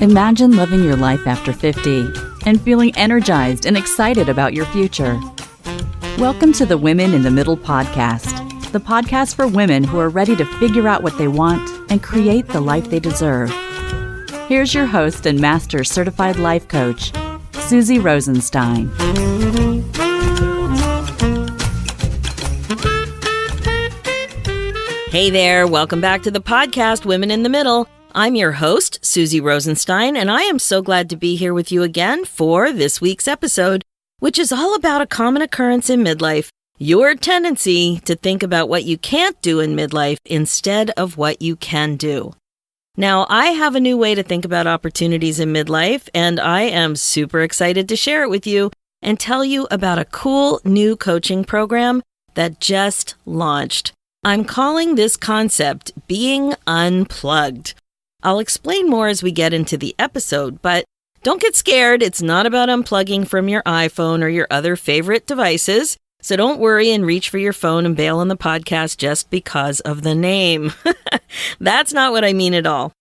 Imagine living your life after 50 and feeling energized and excited about your future. Welcome to the Women in the Middle podcast, the podcast for women who are ready to figure out what they want and create the life they deserve. Here's your host and master certified life coach, Susie Rosenstein. Hey there, welcome back to the podcast, Women in the Middle. I'm your host, Susie Rosenstein, and I am so glad to be here with you again for this week's episode, which is all about a common occurrence in midlife, your tendency to think about what you can't do in midlife instead of what you can do. Now, I have a new way to think about opportunities in midlife, and I am super excited to share it with you and tell you about a cool new coaching program that just launched. I'm calling this concept being unplugged. I'll explain more as we get into the episode, but don't get scared. It's not about unplugging from your iPhone or your other favorite devices. So don't worry and reach for your phone and bail on the podcast just because of the name. That's not what I mean at all.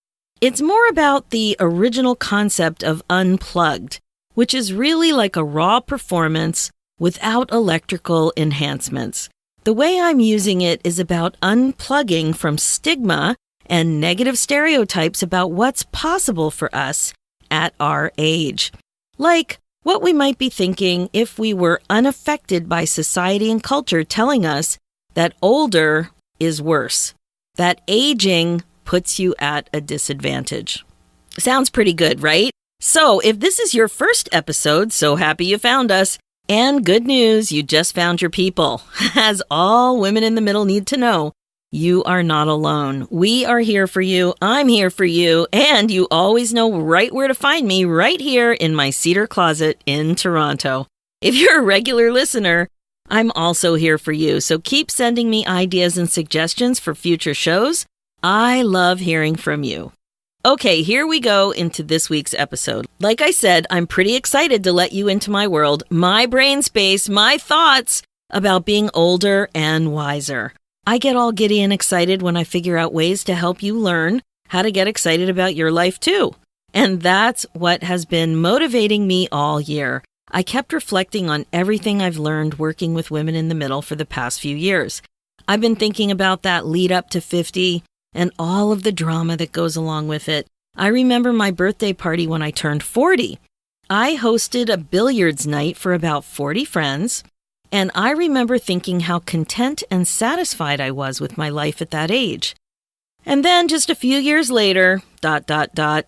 It's more about the original concept of unplugged, which is really like a raw performance without electrical enhancements. The way I'm using it is about unplugging from stigma and negative stereotypes about what's possible for us at our age. Like what we might be thinking if we were unaffected by society and culture telling us that older is worse, that aging puts you at a disadvantage. Sounds pretty good, right? So if this is your first episode, so happy you found us. And good news, you just found your people. As all women in the middle need to know, you are not alone. We are here for you. I'm here for you. And you always know right where to find me right here in my cedar closet in Toronto. If you're a regular listener, I'm also here for you. So keep sending me ideas and suggestions for future shows. I love hearing from you. Okay, here we go into this week's episode. Like I said, I'm pretty excited to let you into my world, my brain space, my thoughts about being older and wiser. I get all giddy and excited when I figure out ways to help you learn how to get excited about your life too. And that's what has been motivating me all year. I kept reflecting on everything I've learned working with women in the middle for the past few years. I've been thinking about that lead up to 50 and all of the drama that goes along with it. I remember my birthday party when I turned 40. I hosted a billiards night for about 40 friends. And I remember thinking how content and satisfied I was with my life at that age. And then just a few years later, I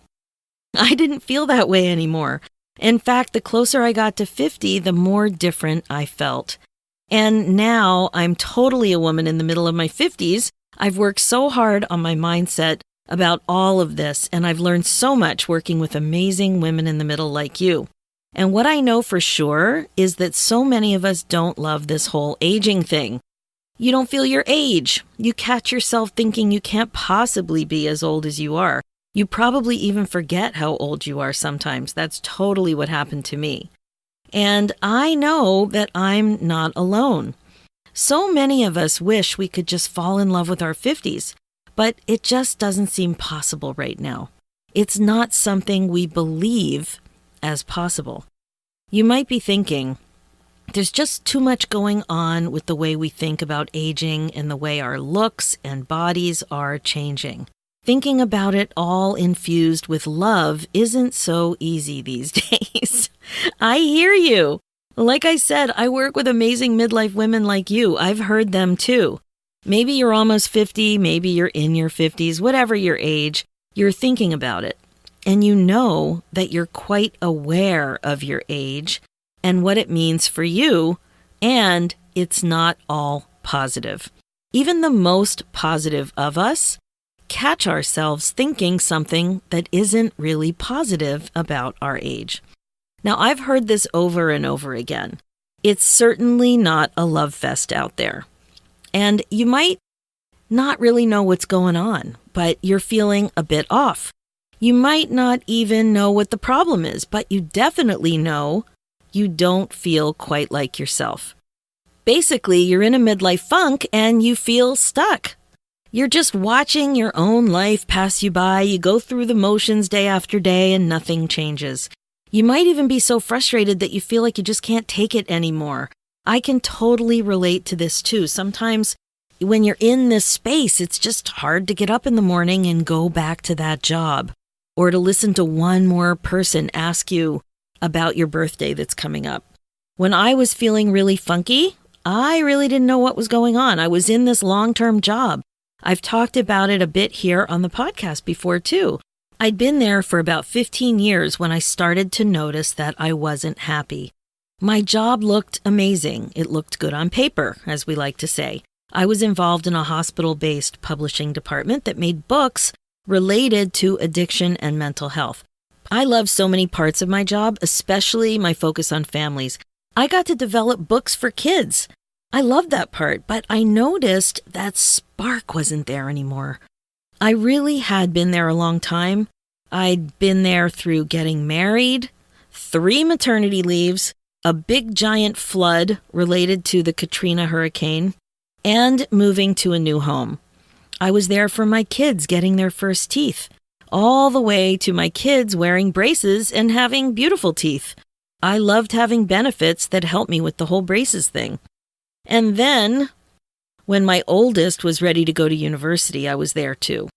didn't feel that way anymore. In fact, the closer I got to 50, the more different I felt. And now I'm totally a woman in the middle of my 50s. I've worked so hard on my mindset about all of this, and I've learned so much working with amazing women in the middle like you. And what I know for sure is that so many of us don't love this whole aging thing. You don't feel your age. You catch yourself thinking you can't possibly be as old as you are. You probably even forget how old you are sometimes. That's totally what happened to me. And I know that I'm not alone. So many of us wish we could just fall in love with our 50s, but it just doesn't seem possible right now. It's not something we believe as possible. You might be thinking, there's just too much going on with the way we think about aging and the way our looks and bodies are changing. Thinking about it all infused with love isn't so easy these days. I hear you. Like I said, I work with amazing midlife women like you. I've heard them too. Maybe you're almost 50, maybe you're in your 50s, whatever your age, you're thinking about it. And you know that you're quite aware of your age and what it means for you, and it's not all positive. Even the most positive of us catch ourselves thinking something that isn't really positive about our age. Now, I've heard this over and over again. It's certainly not a love fest out there. And you might not really know what's going on, but you're feeling a bit off. You might not even know what the problem is, but you definitely know you don't feel quite like yourself. Basically, you're in a midlife funk and you feel stuck. You're just watching your own life pass you by. You go through the motions day after day and nothing changes. You might even be so frustrated that you feel like you just can't take it anymore. I can totally relate to this too. Sometimes when you're in this space, it's just hard to get up in the morning and go back to that job, or to listen to one more person ask you about your birthday that's coming up. When I was feeling really funky, I really didn't know what was going on. I was in this long-term job. I've talked about it a bit here on the podcast before too. I'd been there for about 15 years when I started to notice that I wasn't happy. My job looked amazing. It looked good on paper, as we like to say. I was involved in a hospital-based publishing department that made books related to addiction and mental health. I love so many parts of my job, especially my focus on families. I got to develop books for kids. I loved that part, but I noticed that spark wasn't there anymore. I really had been there a long time. I'd been there through getting married, 3 maternity leaves, a big giant flood related to the Katrina hurricane, and moving to a new home. I was there for my kids getting their first teeth, all the way to my kids wearing braces and having beautiful teeth. I loved having benefits that helped me with the whole braces thing. And then, when my oldest was ready to go to university, I was there too.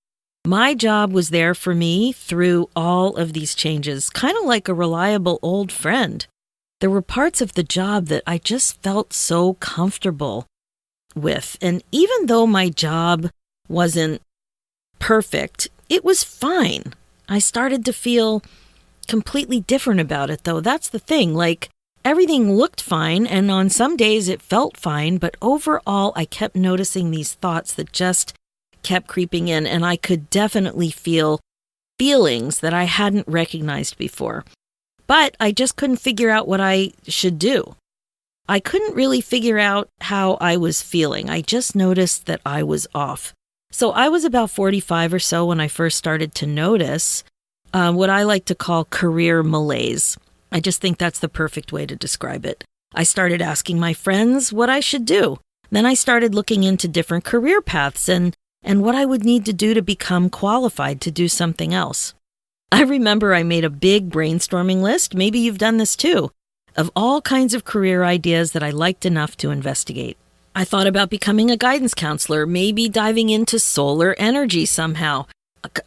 My job was there for me through all of these changes, kind of like a reliable old friend. There were parts of the job that I just felt so comfortable with. And even though my job wasn't perfect, it was fine. I started to feel completely different about it, though. That's the thing. Like, everything looked fine, and on some days it felt fine, but overall I kept noticing these thoughts that just kept creeping in, and I could definitely feel feelings that I hadn't recognized before. But I just couldn't figure out what I should do. I couldn't really figure out how I was feeling. I just noticed that I was off. So I was about 45 or so when I first started to notice what I like to call career malaise. I just think that's the perfect way to describe it. I started asking my friends what I should do. Then I started looking into different career paths and what I would need to do to become qualified to do something else. I remember I made a big brainstorming list, maybe you've done this too, of all kinds of career ideas that I liked enough to investigate. I thought about becoming a guidance counselor, maybe diving into solar energy somehow.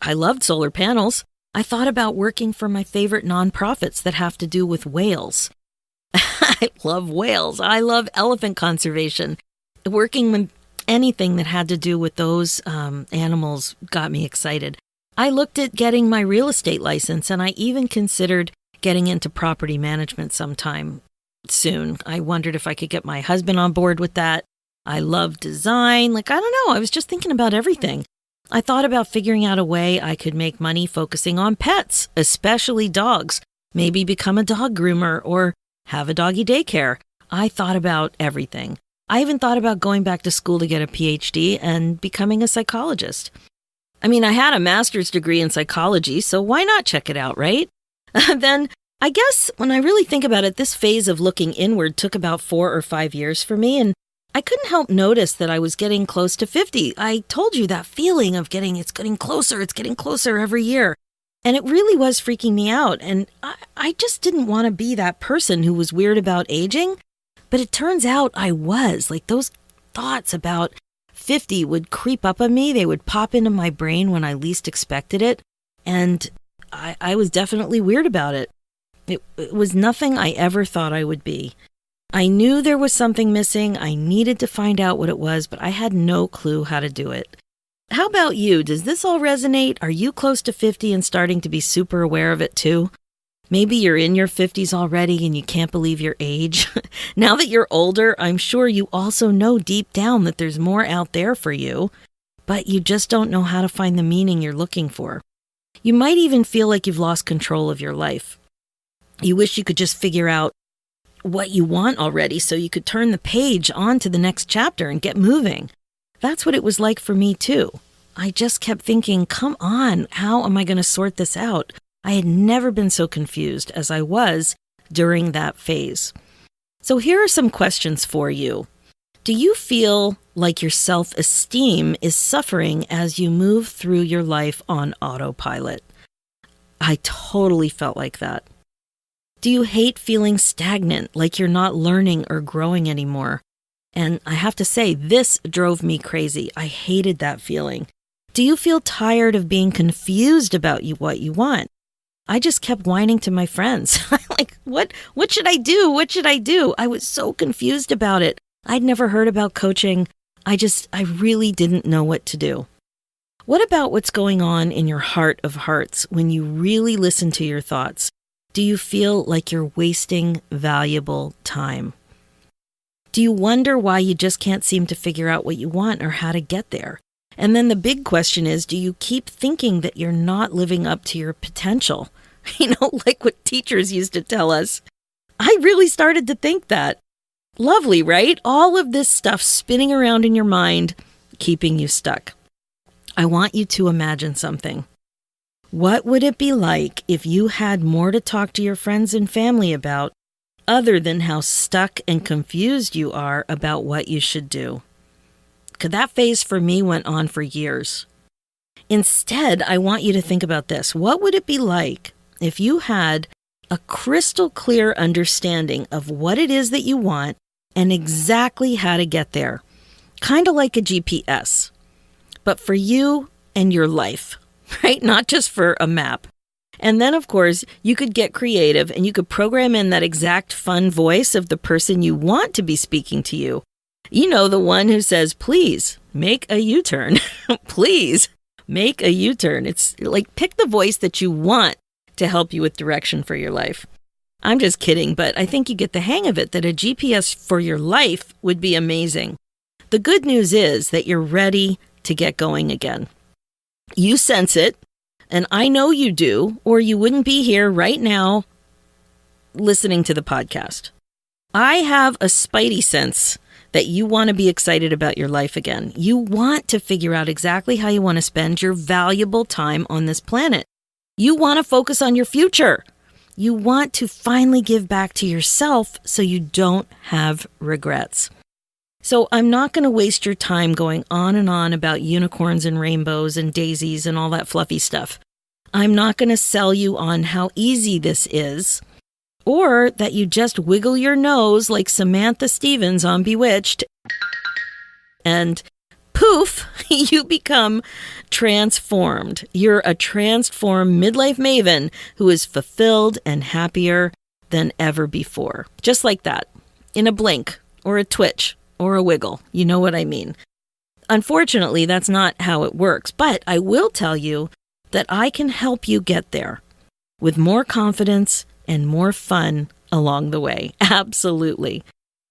I loved solar panels. I thought about working for my favorite nonprofits that have to do with whales. I love whales. I love elephant conservation. Working with anything that had to do with those animals got me excited. I looked at getting my real estate license, and I even considered getting into property management sometime soon. I wondered if I could get my husband on board with that. I love design. I don't know. I was just thinking about everything. I thought about figuring out a way I could make money focusing on pets, especially dogs. Maybe become a dog groomer or have a doggy daycare. I thought about everything. I even thought about going back to school to get a PhD and becoming a psychologist. I mean, I had a master's degree in psychology, so why not check it out, right? Then, I guess when I really think about it, this phase of looking inward took about 4 or 5 years for me, and I couldn't help notice that I was getting close to 50. I told you that feeling of it's getting closer every year. And it really was freaking me out. And I just didn't want to be that person who was weird about aging. But it turns out I was. Those thoughts about 50 would creep up on me. They would pop into my brain when I least expected it. And I was definitely weird about it. It was nothing I ever thought I would be. I knew there was something missing. I needed to find out what it was, but I had no clue how to do it. How about you? Does this all resonate? Are you close to 50 and starting to be super aware of it too? Maybe you're in your 50s already and you can't believe your age. Now that you're older, I'm sure you also know deep down that there's more out there for you, but you just don't know how to find the meaning you're looking for. You might even feel like you've lost control of your life. You wish you could just figure out what you want already so you could turn the page on to the next chapter and get moving. That's what it was like for me too. I just kept thinking, come on, how am I going to sort this out? I had never been so confused as I was during that phase. So here are some questions for you. Do you feel like your self-esteem is suffering as you move through your life on autopilot? I totally felt like that. Do you hate feeling stagnant, like you're not learning or growing anymore? And I have to say, this drove me crazy. I hated that feeling. Do you feel tired of being confused about what you want? I just kept whining to my friends. Like, what should I do? What should I do? I was so confused about it. I'd never heard about coaching. I really didn't know what to do. What about what's going on in your heart of hearts when you really listen to your thoughts? Do you feel like you're wasting valuable time? Do you wonder why you just can't seem to figure out what you want or how to get there? And then the big question is, do you keep thinking that you're not living up to your potential? Like what teachers used to tell us. I really started to think that. Lovely, right? All of this stuff spinning around in your mind, keeping you stuck. I want you to imagine something. What would it be like if you had more to talk to your friends and family about other than how stuck and confused you are about what you should do? Because that phase for me went on for years. Instead, I want you to think about this. What would it be like if you had a crystal clear understanding of what it is that you want and exactly how to get there? Kind of like a GPS, but for you and your life, right? Not just for a map. And then, of course, you could get creative and you could program in that exact fun voice of the person you want to be speaking to you. The one who says, please make a U-turn. Please make a U-turn. It's like pick the voice that you want to help you with direction for your life. I'm just kidding, but I think you get the hang of it that a GPS for your life would be amazing. The good news is that you're ready to get going again. You sense it, and I know you do, or you wouldn't be here right now listening to the podcast. I have a spidey sense that you want to be excited about your life again. You want to figure out exactly how you want to spend your valuable time on this planet. You want to focus on your future. You want to finally give back to yourself so you don't have regrets. So I'm not going to waste your time going on and on about unicorns and rainbows and daisies and all that fluffy stuff. I'm not going to sell you on how easy this is, or that you just wiggle your nose like Samantha Stevens on Bewitched, and poof, you become transformed. You're a transformed midlife maven who is fulfilled and happier than ever before. Just like that, in a blink, or a twitch, or a wiggle. You know what I mean. Unfortunately, that's not how it works, but I will tell you that I can help you get there with more confidence and more fun along the way. Absolutely.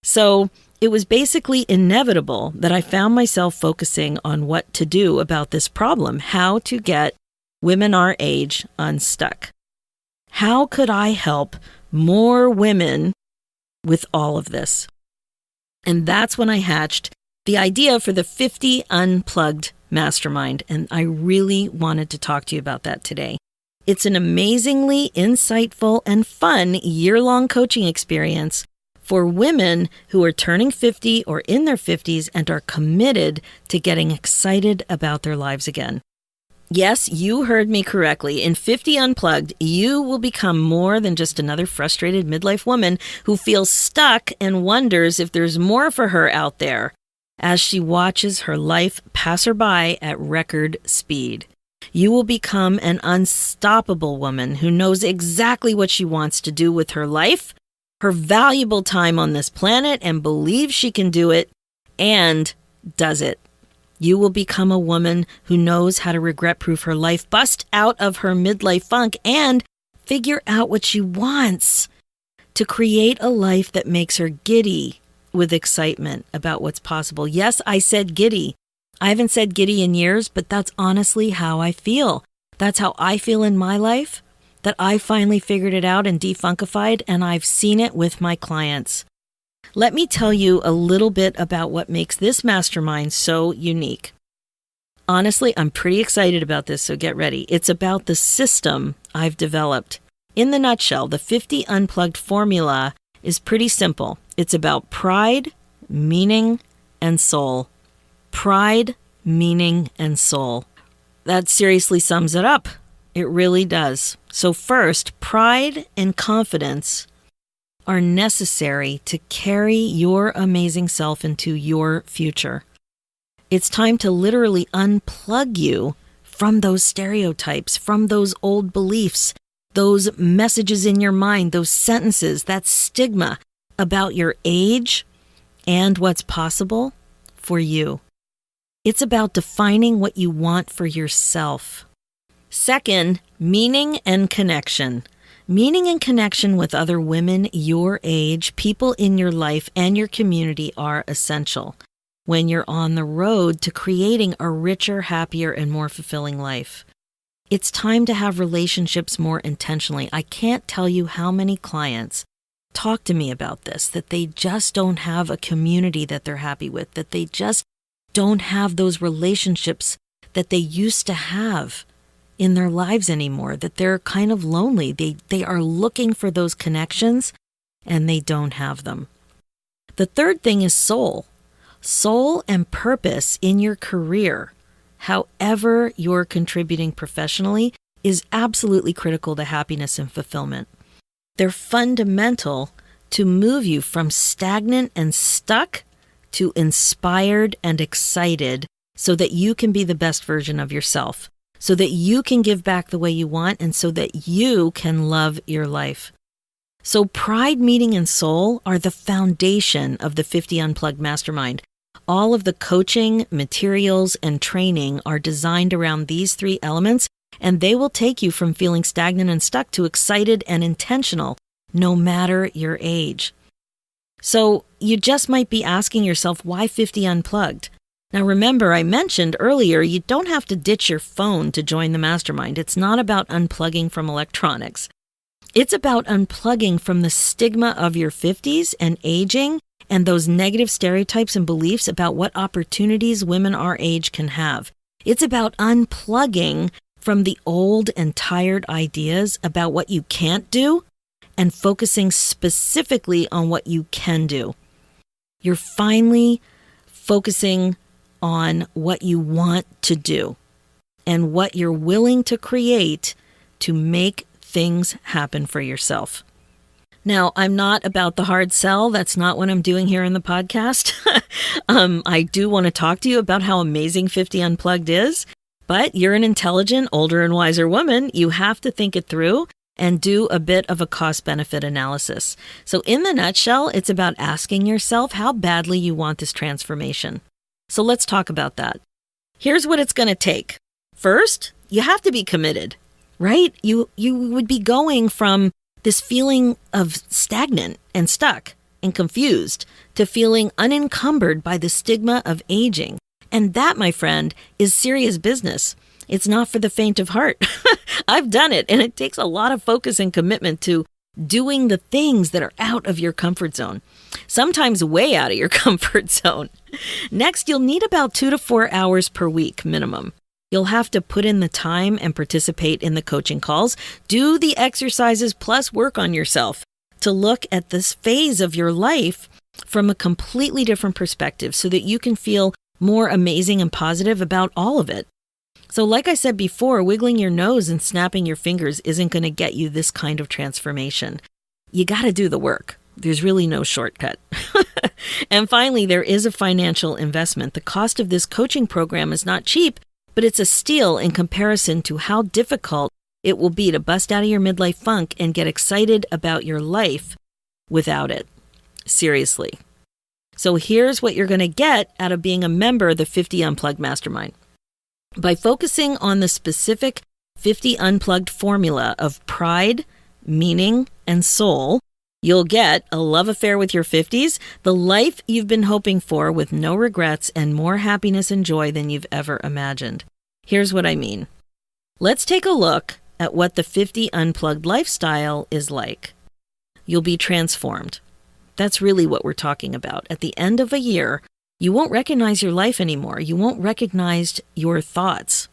So it was basically inevitable that I found myself focusing on what to do about this problem, how to get women our age unstuck. How could I help more women with all of this? And that's when I hatched the idea for the 50 Unplugged Mastermind, and I really wanted to talk to you about that today. It's an amazingly insightful and fun year-long coaching experience for women who are turning 50 or in their 50s and are committed to getting excited about their lives again. Yes, you heard me correctly. In 50 Unplugged, you will become more than just another frustrated midlife woman who feels stuck and wonders if there's more for her out there as she watches her life pass her by at record speed. You will become an unstoppable woman who knows exactly what she wants to do with her life, her valuable time on this planet, and believes she can do it and does it. You will become a woman who knows how to regret-proof her life, bust out of her midlife funk, and figure out what she wants to create a life that makes her giddy with excitement about what's possible. Yes, I said giddy. I haven't said giddy in years, but that's honestly how I feel. That's how I feel in my life, that I finally figured it out and defunkified, and I've seen it with my clients. Let me tell you a little bit about what makes this mastermind so unique. Honestly, I'm pretty excited about this, so get ready. It's about the system I've developed. In the nutshell, the 50 Unplugged formula is pretty simple. It's about pride, meaning, and soul. Pride, meaning, and soul. That seriously sums it up. It really does. So first, pride and confidence are necessary to carry your amazing self into your future. It's time to literally unplug you from those stereotypes, from those old beliefs, those messages in your mind, those sentences, that stigma about your age and what's possible for you. It's about defining what you want for yourself. Second, meaning and connection. Meaning and connection with other women your age, people in your life and your community are essential when you're on the road to creating a richer, happier, and more fulfilling life. It's time to have relationships more intentionally. I can't tell you how many clients talk to me about this, that they just don't have a community that they're happy with, that they just don't have those relationships that they used to have in their lives anymore, that they're kind of lonely. They are looking for those connections and they don't have them. The third thing is soul. Soul and purpose in your career, however you're contributing professionally, is absolutely critical to happiness and fulfillment. They're fundamental to move you from stagnant and stuck to inspired and excited so that you can be the best version of yourself, so that you can give back the way you want, and so that you can love your life. So pride, meaning, and soul are the foundation of the 50 Unplugged Mastermind. All of the coaching, materials, and training are designed around these three elements, and they will take you from feeling stagnant and stuck to excited and intentional, no matter your age. So you just might be asking yourself, why 50 Unplugged? Now remember, I mentioned earlier, you don't have to ditch your phone to join the mastermind. It's not about unplugging from electronics. It's about unplugging from the stigma of your 50s and aging and those negative stereotypes and beliefs about what opportunities women our age can have. It's about unplugging from the old and tired ideas about what you can't do and focusing specifically on what you can do. You're finally focusing on what you want to do and what you're willing to create to make things happen for yourself. Now, I'm not about the hard sell. That's not what I'm doing here in the podcast. I do want to talk to you about how amazing 50 Unplugged is, but you're an intelligent, older, and wiser woman. You have to think it through and do a bit of a cost-benefit analysis. So in the nutshell, it's about asking yourself how badly you want this transformation. So let's talk about that. Here's what it's going to take. First, you have to be committed, right? You would be going from this feeling of stagnant and stuck and confused to feeling unencumbered by the stigma of aging. And that, my friend, is serious business. It's not for the faint of heart. I've done it, and it takes a lot of focus and commitment to doing the things that are out of your comfort zone, sometimes way out of your comfort zone. Next, you'll need about 2 to 4 hours per week minimum. You'll have to put in the time and participate in the coaching calls, do the exercises, plus work on yourself to look at this phase of your life from a completely different perspective so that you can feel more amazing and positive about all of it. So like I said before, wiggling your nose and snapping your fingers isn't going to get you this kind of transformation. You got to do the work. There's really no shortcut. And finally, there is a financial investment. The cost of this coaching program is not cheap, but it's a steal in comparison to how difficult it will be to bust out of your midlife funk and get excited about your life without it. Seriously. So here's what you're going to get out of being a member of the 50 Unplugged Mastermind. By focusing on the specific 50 Unplugged formula of pride, meaning, and soul, you'll get a love affair with your 50s, the life you've been hoping for with no regrets, and more happiness and joy than you've ever imagined. Here's what I mean. Let's take a look at what the 50 Unplugged lifestyle is like. You'll be transformed. That's really what we're talking about. At the end of a year, you won't recognize your life anymore. You won't recognize your thoughts,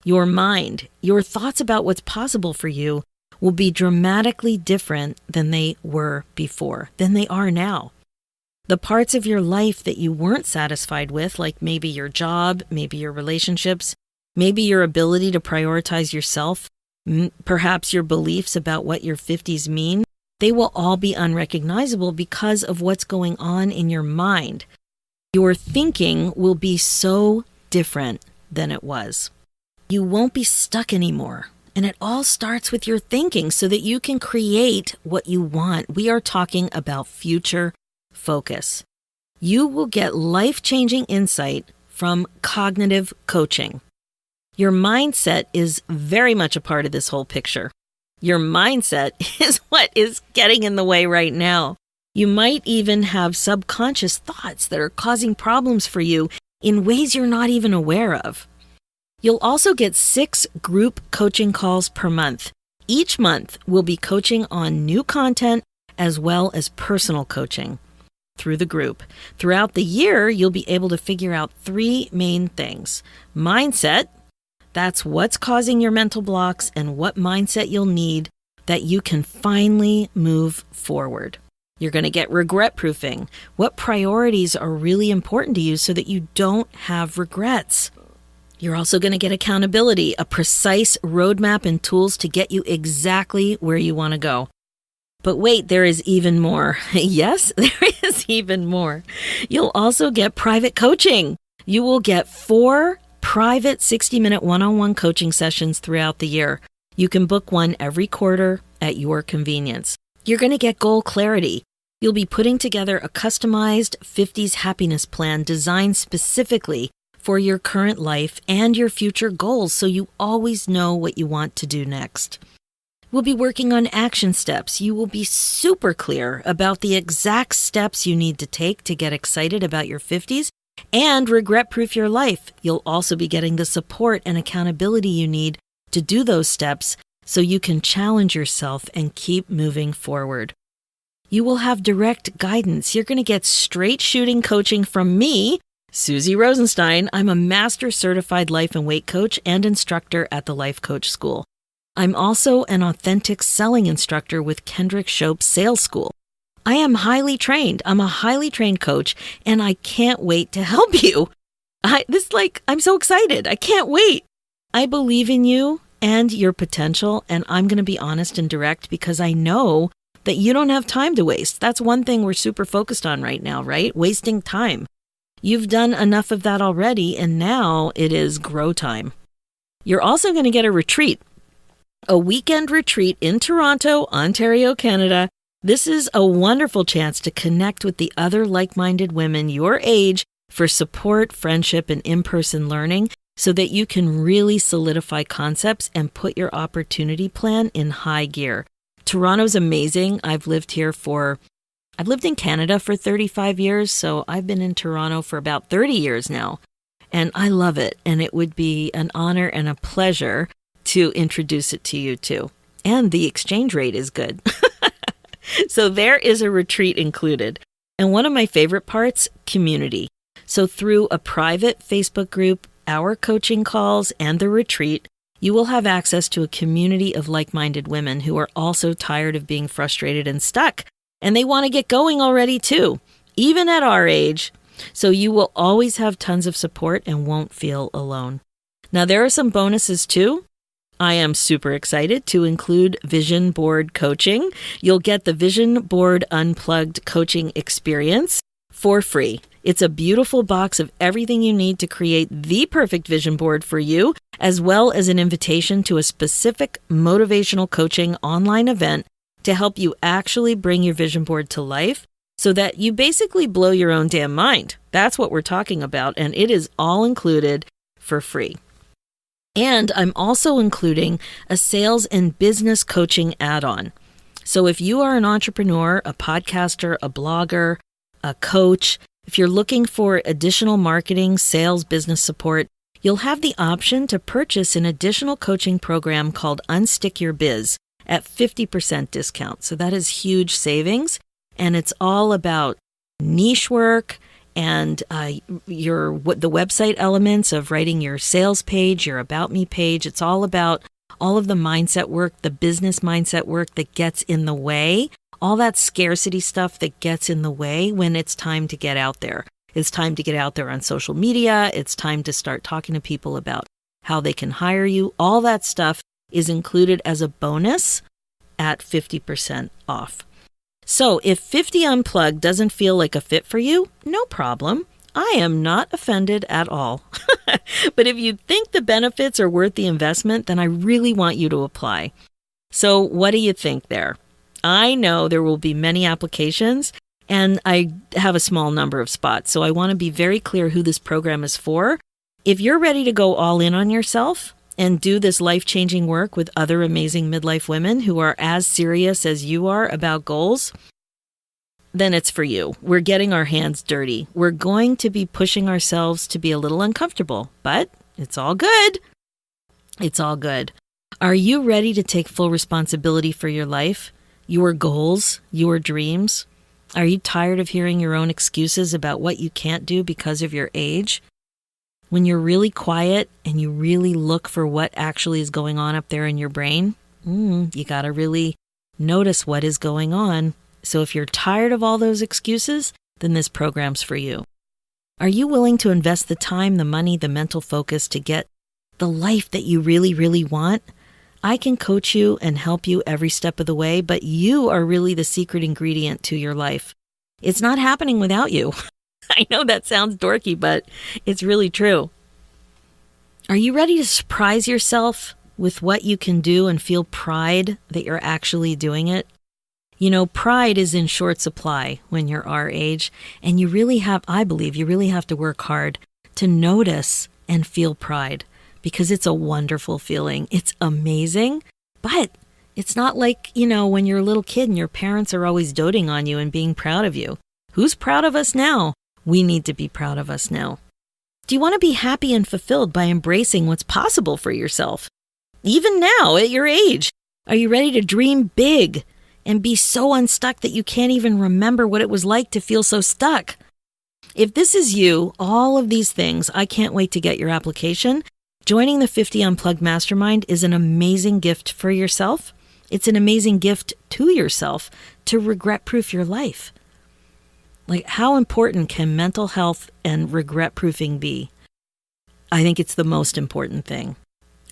your mind, your thoughts about what's possible for you will be dramatically different than they were before, than they are now. The parts of your life that you weren't satisfied with, like maybe your job, maybe your relationships, maybe your ability to prioritize yourself, perhaps your beliefs about what your 50s mean, they will all be unrecognizable because of what's going on in your mind. Your thinking will be so different than it was. You won't be stuck anymore. And it all starts with your thinking so that you can create what you want. We are talking about future focus. You will get life-changing insight from cognitive coaching. Your mindset is very much a part of this whole picture. Your mindset is what is getting in the way right now. You might even have subconscious thoughts that are causing problems for you in ways you're not even aware of. You'll also get 6 group coaching calls per month. Each month, we'll be coaching on new content as well as personal coaching through the group. Throughout the year, you'll be able to figure out 3 main things. Mindset, that's what's causing your mental blocks and what mindset you'll need that you can finally move forward. You're going to get regret proofing. What priorities are really important to you so that you don't have regrets? You're also going to get accountability, a precise roadmap and tools to get you exactly where you want to go. But wait, there is even more. Yes, there is even more. You'll also get private coaching. You will get 4 private 60-minute one-on-one coaching sessions throughout the year. You can book one every quarter at your convenience. You're going to get goal clarity. You'll be putting together a customized 50s happiness plan designed specifically for your current life and your future goals so you always know what you want to do next. We'll be working on action steps. You will be super clear about the exact steps you need to take to get excited about your 50s and regret-proof your life. You'll also be getting the support and accountability you need to do those steps so you can challenge yourself and keep moving forward. You will have direct guidance. You're going to get straight shooting coaching from me, Susie Rosenstein. I'm a master certified life and weight coach and instructor at the Life Coach School. I'm also an authentic selling instructor with Kendrick Shope's Sales School. I am highly trained. I'm a highly trained coach, and I can't wait to help you. I'm so excited. I can't wait. I believe in you and your potential, and I'm going to be honest and direct because I know that you don't have time to waste. That's one thing we're super focused on right now, right? Wasting time. You've done enough of that already, and now it is grow time. You're also going to get a retreat, a weekend retreat in Toronto, Ontario, Canada. This is a wonderful chance to connect with the other like-minded women your age for support, friendship, and in-person learning so that you can really solidify concepts and put your opportunity plan in high gear. Toronto's amazing. I've lived in Canada for 35 years, so I've been in Toronto for about 30 years now, and I love it, and it would be an honor and a pleasure to introduce it to you too. And the exchange rate is good. So there is a retreat included. And one of my favorite parts, community. So through a private Facebook group, our coaching calls, and the retreat, you will have access to a community of like-minded women who are also tired of being frustrated and stuck. And they want to get going already too, even at our age. So you will always have tons of support and won't feel alone. Now, there are some bonuses too. I am super excited to include vision board coaching. You'll get the Vision Board Unplugged coaching experience for free. It's a beautiful box of everything you need to create the perfect vision board for you, as well as an invitation to a specific motivational coaching online event to help you actually bring your vision board to life so that you basically blow your own damn mind. That's what we're talking about, and it is all included for free. And I'm also including a sales and business coaching add-on. So if you are an entrepreneur, a podcaster, a blogger, a coach, if you're looking for additional marketing, sales, business support, you'll have the option to purchase an additional coaching program called Unstick Your Biz at 50% discount. So that is huge savings. And it's all about niche work and the website elements of writing your sales page, your About Me page. It's all about all of the mindset work, the business mindset work that gets in the way all that scarcity stuff that gets in the way when it's time to get out there. It's time to get out there on social media. It's time to start talking to people about how they can hire you. All that stuff is included as a bonus at 50% off. So if 50 Unplugged doesn't feel like a fit for you, no problem. I am not offended at all. But if you think the benefits are worth the investment, then I really want you to apply. So what do you think there? I know there will be many applications, and I have a small number of spots. So I want to be very clear who this program is for. If you're ready to go all in on yourself and do this life-changing work with other amazing midlife women who are as serious as you are about goals, then it's for you. We're getting our hands dirty. We're going to be pushing ourselves to be a little uncomfortable, but it's all good. It's all good. Are you ready to take full responsibility for your life, your goals, your dreams? Are you tired of hearing your own excuses about what you can't do because of your age? When you're really quiet and you really look for what actually is going on up there in your brain, you got to really notice what is going on. So if you're tired of all those excuses, then this program's for you. Are you willing to invest the time, the money, the mental focus to get the life that you really, really want? I can coach you and help you every step of the way, but you are really the secret ingredient to your life. It's not happening without you. I know that sounds dorky, but it's really true. Are you ready to surprise yourself with what you can do and feel pride that you're actually doing it? You know, pride is in short supply when you're our age, and you really have, I believe, you really have to work hard to notice and feel pride, because it's a wonderful feeling. It's amazing, but it's not like, when you're a little kid and your parents are always doting on you and being proud of you. Who's proud of us now? We need to be proud of us now. Do you want to be happy and fulfilled by embracing what's possible for yourself? Even now, at your age, are you ready to dream big and be so unstuck that you can't even remember what it was like to feel so stuck? If this is you, all of these things, I can't wait to get your application. Joining the 50 Unplugged Mastermind is an amazing gift for yourself. It's an amazing gift to yourself to regret-proof your life. Like, how important can mental health and regret-proofing be? I think it's the most important thing.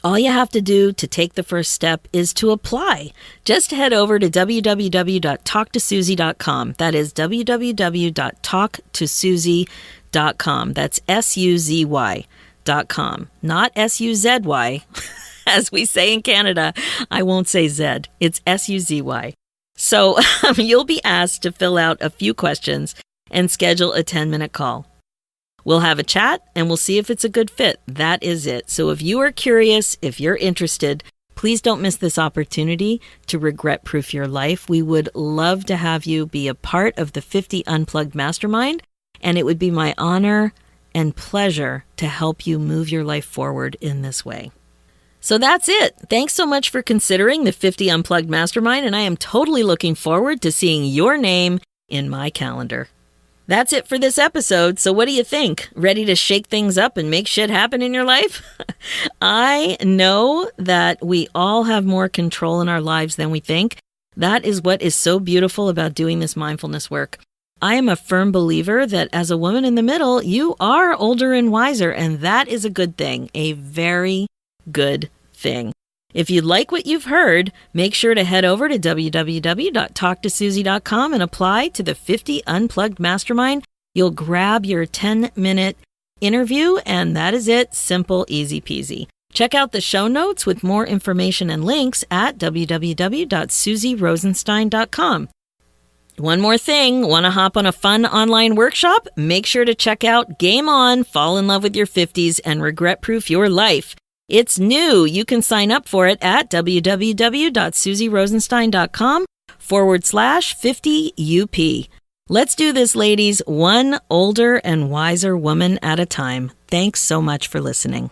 All you have to do to take the first step is to apply. Just head over to www.talktosuzy.com. That is www.talktosuzy.com. That's SUZY.com, not SUZY, as we say in Canada. I won't say Z. It's SUZY. So you'll be asked to fill out a few questions and schedule a 10-minute call. We'll have a chat and we'll see if it's a good fit. That is it. So if you are curious, if you're interested, please don't miss this opportunity to regret-proof your life. We would love to have you be a part of the 50 Unplugged Mastermind, and it would be my honor and pleasure to help you move your life forward in this way. So that's it. Thanks so much for considering the 50 Unplugged Mastermind, and I am totally looking forward to seeing your name in my calendar. That's it for this episode. So what do you think? Ready to shake things up and make shit happen in your life? I know that we all have more control in our lives than we think. That is what is so beautiful about doing this mindfulness work. I am a firm believer that as a woman in the middle, you are older and wiser, and that is a good thing, a very good thing. If you like what you've heard, make sure to head over to www.talktosuzy.com and apply to the 50 Unplugged Mastermind. You'll grab your 10-minute interview, and that is it. Simple, easy peasy. Check out the show notes with more information and links at www.suzyrosenstein.com. One more thing, want to hop on a fun online workshop? Make sure to check out Game On, Fall in Love with Your 50s, and Regret-Proof Your Life. It's new. You can sign up for it at www.suzyrosenstein.com/50UP. Let's do this, ladies, one older and wiser woman at a time. Thanks so much for listening.